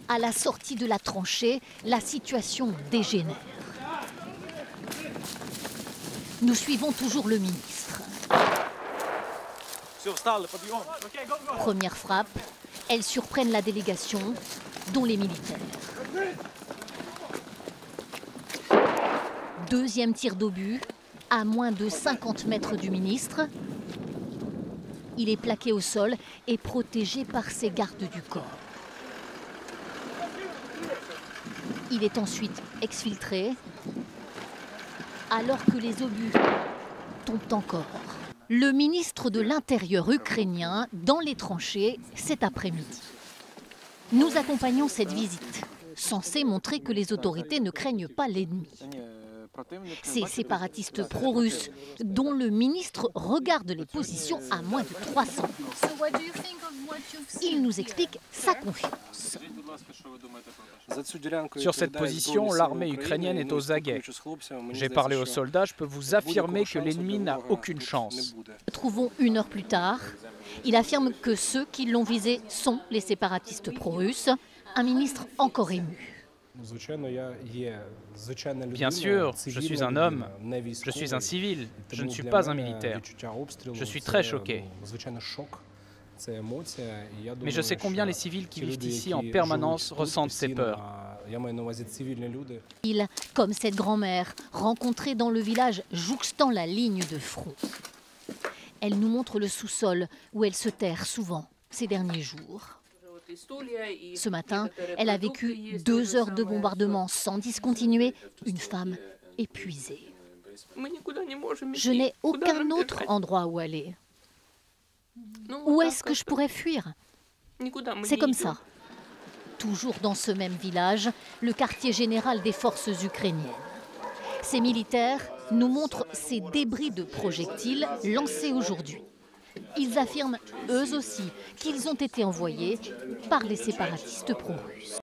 À la sortie de la tranchée, la situation dégénère. Nous suivons toujours le ministre. Première frappe, elles surprennent la délégation, dont les militaires. Deuxième tir d'obus, à moins de 50 mètres du ministre. Il est plaqué au sol et protégé par ses gardes du corps. Il est ensuite exfiltré, alors que les obus tombent encore. Le ministre de l'Intérieur ukrainien dans les tranchées cet après-midi. Nous accompagnons cette visite, censée montrer que les autorités ne craignent pas l'ennemi. Ces séparatistes pro-russes, dont le ministre regarde les positions à moins de 300 mètres. Il nous explique sa confiance. Sur cette position, l'armée ukrainienne est aux aguets. J'ai parlé aux soldats, je peux vous affirmer que l'ennemi n'a aucune chance. Trouvons une heure plus tard. Il affirme que ceux qui l'ont visé sont les séparatistes pro-russes. Un ministre encore ému. Bien sûr, je suis un homme, je suis un civil, je ne suis pas un militaire. Je suis très choqué. Mais je sais combien les civils qui vivent ici en permanence ressentent ces peurs. Il, comme cette grand-mère, rencontrée dans le village jouxtant la ligne de front. Elle nous montre le sous-sol où elle se terre souvent ces derniers jours. Ce matin, elle a vécu 2 heures de bombardement sans discontinuer, une femme épuisée. Je n'ai aucun autre endroit où aller. Où est-ce que je pourrais fuir? C'est comme ça. Toujours dans ce même village, le quartier général des forces ukrainiennes. Ces militaires nous montrent ces débris de projectiles lancés aujourd'hui. Ils affirment, eux aussi, qu'ils ont été envoyés par les séparatistes pro-russes.